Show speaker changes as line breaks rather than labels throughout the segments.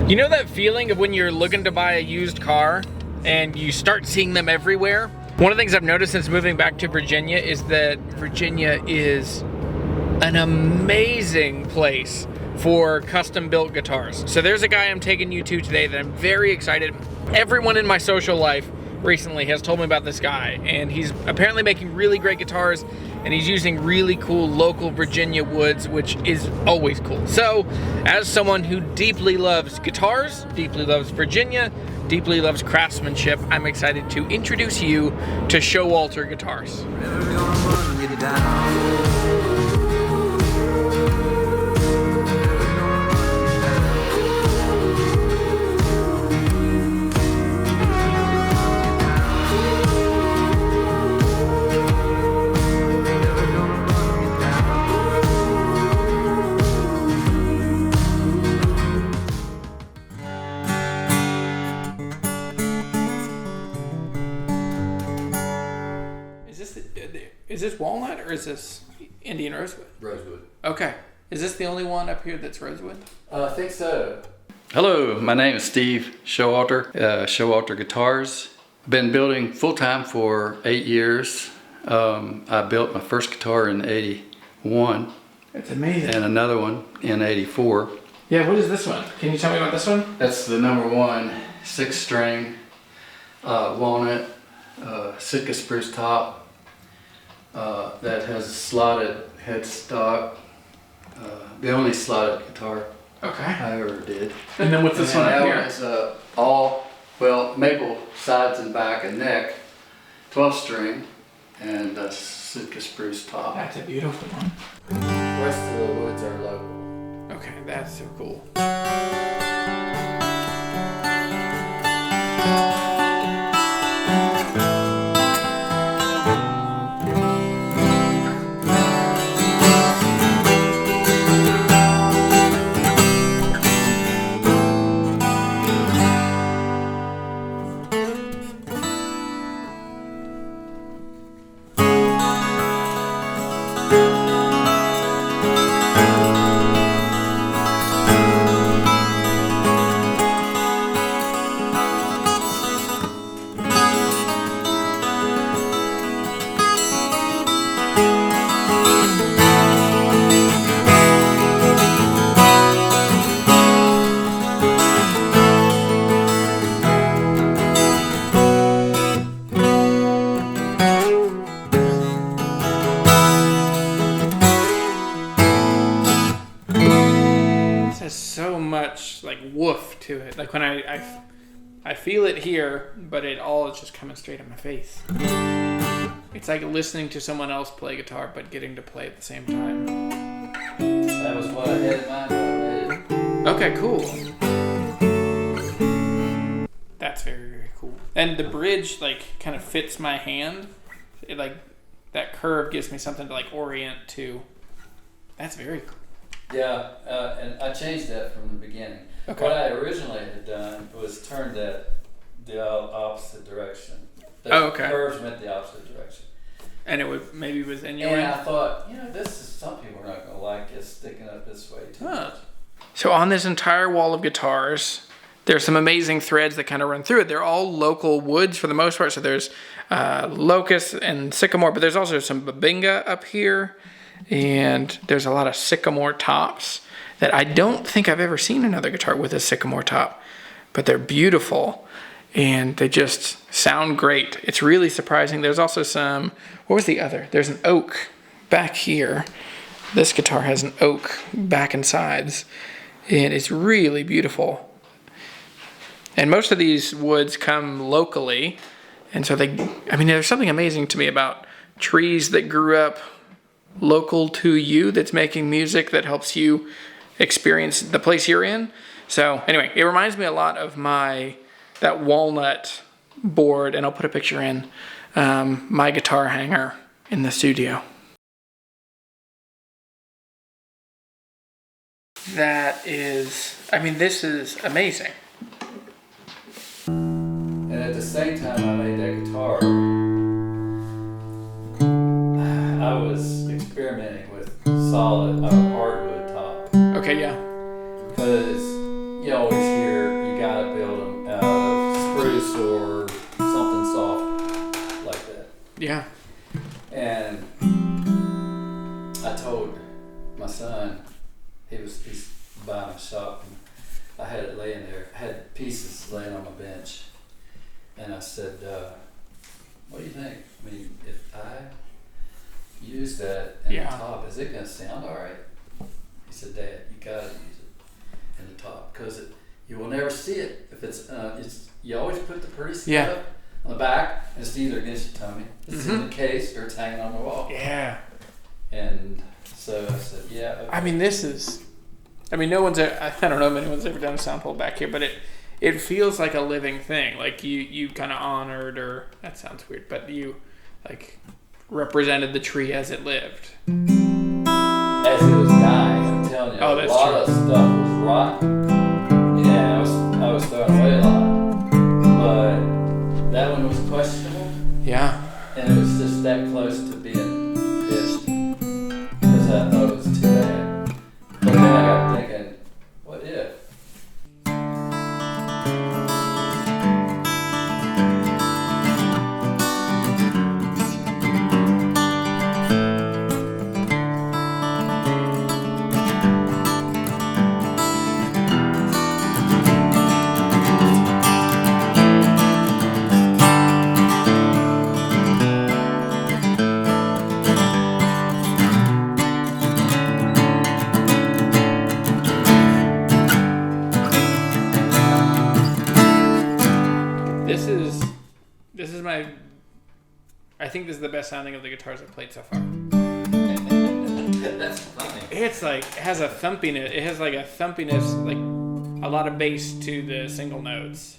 You know that feeling of when you're looking to buy a used car and you start seeing them everywhere? One of the things I've noticed since moving back to Virginia is that Virginia is an amazing place for custom built guitars. So there's a guy I'm taking you to today that I'm very excited. Everyone in my social life recently has told me about this guy, and he's apparently making really great guitars, and he's using really cool local Virginia woods, which is always cool. So as someone who deeply loves guitars, deeply loves Virginia, deeply loves craftsmanship, I'm excited to introduce you to Showalter Guitars. Is this walnut or is this Indian rosewood?
Rosewood.
Okay. Is this the only one up here that's rosewood?
I think so. Hello, my name is Steve Showalter, Showalter Guitars. Been building full-time for 8 years. I built my first guitar in '81.
That's amazing.
And another one in '84.
Yeah, what is this one? Can you tell me about this one?
That's the #1 6-string walnut Sitka spruce top. That has a slotted headstock. The only slotted guitar I ever did.
And then what's this one up here?
That one is all, well, maple sides and back and neck, 12-string, and a Sitka spruce top.
That's a beautiful one.
The rest of the woods are local.
Okay, that's so cool. So much like woof to it. Like when I feel it here, but it all is just coming straight in my face. It's like listening to someone else play guitar, but getting to play at the same time.
That was what I had in mind when I made it.
Okay, cool. That's very, very cool. And the bridge like kind of fits my hand. It like that curve gives me something to like orient to. That's very cool.
Yeah, and I changed that from the beginning.
Okay.
What I originally had done was turn that the opposite direction. The curves went the opposite direction.
And it would maybe was in your
way.
way?
And I thought, this is, some people are not going to like it sticking up this way too much.
So on this entire wall of guitars, there's some amazing threads that kind of run through it. They're all local woods for the most part. So there's locust and sycamore, but there's also some babinga up here. And there's a lot of sycamore tops that I don't think I've ever seen another guitar with a sycamore top, but they're beautiful and they just sound great. It's really surprising. There's also some, what was the other? There's an oak back here. This guitar has an oak back and sides, and it's really beautiful. And most of these woods come locally, and so there's something amazing to me about trees that grew up local to you that's making music that helps you experience the place you're in. So anyway, it reminds me a lot of that walnut board, and I'll put a picture in my guitar hanger in the studio. This is amazing.
And at the same time I made that guitar, I was experimenting with solid hardwood top.
Okay, yeah.
Because you always hear
Yeah.
And I told my son, he's buying a shop, and I had it laying there. I had pieces laying on my bench, and I said, "What do you think? I mean, if I use that in the top, is it gonna sound all right?" He said, "Dad, you gotta use it in the top because you will never see it if it's you always put the pretty stuff on the back, and it's either against your tummy, it's in the case, or it's hanging on the wall."
Yeah.
And so I said, "Yeah." Okay.
I mean, no one's. I don't know if anyone's ever done a sound hole back here, but it feels like a living thing. Like you kind of honored, or that sounds weird, but you like represented the tree as it lived.
As it was dying, I'm telling you,
Oh, that's
a lot
true.
of stuff was rotten. Yeah, I was throwing away a lot, but that one was questionable.
Yeah.
And it was just that close to being pitched because I thought it was too bad. But then I got thinking, what if?
This is my. I think this is the best sounding of the guitars I've played so far.
That's funny.
It's like it has a thumpiness. It has like a thumpiness, like a lot of bass to the single notes.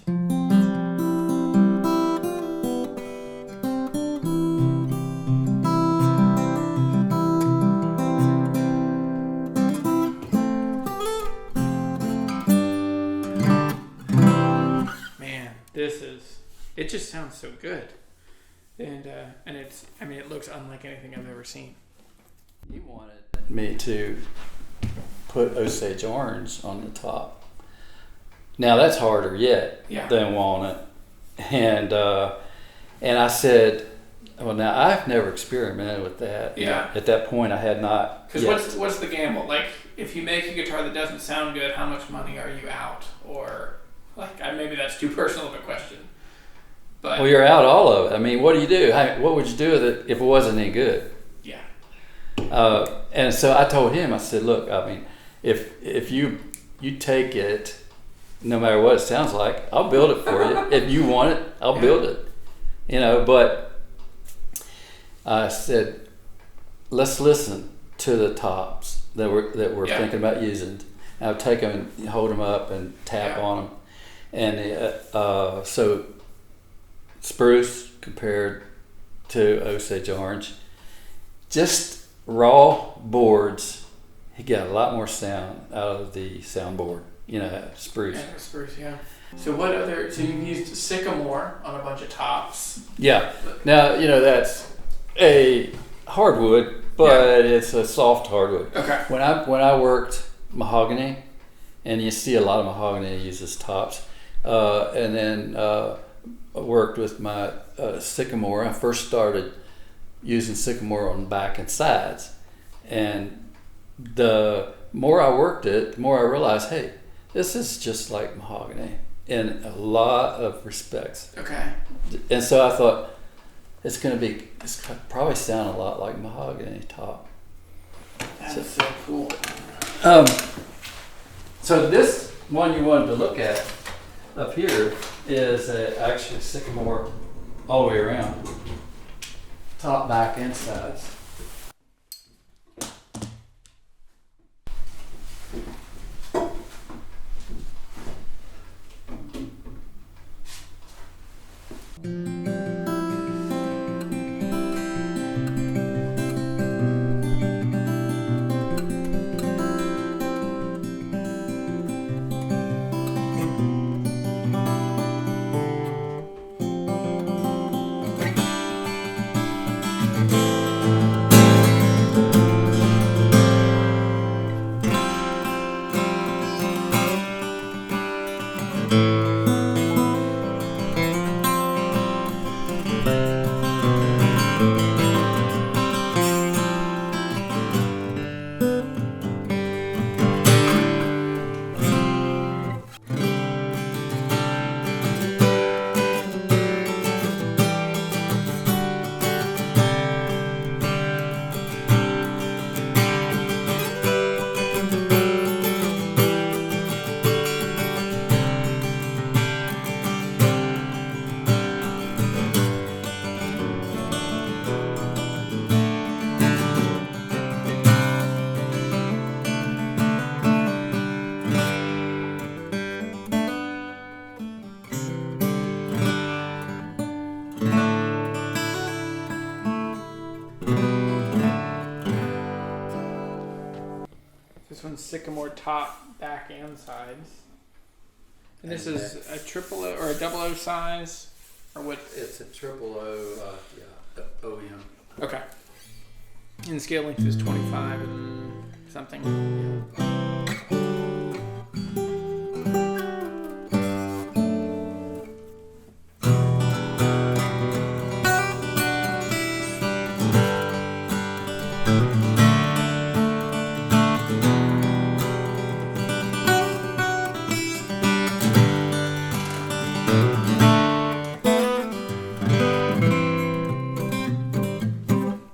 Man, it just sounds so good. And it's, I mean, it looks unlike anything I've ever seen.
You wanted me to put Osage orange on the top. Now that's harder yet than walnut. And I said, well, now I've never experimented with that.
Yeah.
At that point, I had not.
Because what's the gamble? Like, if you make a guitar that doesn't sound good, how much money are you out? Or like, maybe that's too personal of a question. But
well, you're out all of it. I mean, what do you do? What would you do with it if it wasn't any good?
Yeah.
And so I told him, I said, look, I mean, if you take it, no matter what it sounds like, I'll build it for you. If you want it, I'll build it. You know, but I said, let's listen to the tops that we're thinking about using. And I'll take them and hold them up and tap on them. And so spruce compared to Osage orange, just raw boards, he got a lot more sound out of the soundboard, spruce.
Yeah, spruce, yeah. So so you've used sycamore on a bunch of tops.
Yeah. Now, that's a hardwood, but it's a soft hardwood.
Okay.
When I worked mahogany, and you see a lot of mahogany uses tops, and then I worked with my sycamore. I first started using sycamore on the back and sides, and the more I worked it, the more I realized, hey, this is just like mahogany in a lot of respects.
Okay.
And so I thought it's probably sound a lot like mahogany top.
That's so cool.
So this one you wanted to look at up here is actually sycamore all the way around, top, back, and sides.
one's sycamore top, back, and sides. And this is a triple O or a double O size, or what?
It's a triple O, OEM.
Okay. And the scale length is 25 and something.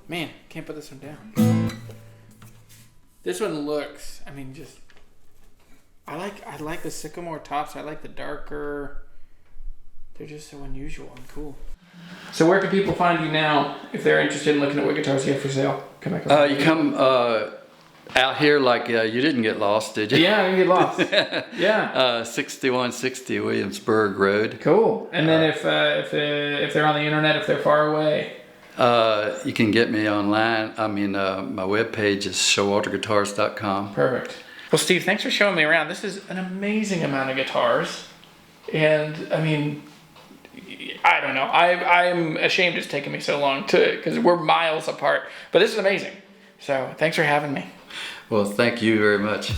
Man, can't put this one down. This one looks, I mean, just I like the sycamore tops. I like the darker. They're just so unusual and cool. So where can people find you now if they're interested in looking at what guitars you have for sale? Come back.
You come out here like you didn't get lost, did you?
Yeah, I didn't get lost. Yeah.
6160 Williamsburg Road.
Cool. And then if they're on the internet, if they're far away.
You can get me online. I mean, my webpage is showalterguitars.com.
Perfect. Well, Steve, thanks for showing me around. This is an amazing amount of guitars. And, I mean, I don't know. I'm ashamed it's taken me so long because we're miles apart. But this is amazing. So, thanks for having me.
Well, thank you very much.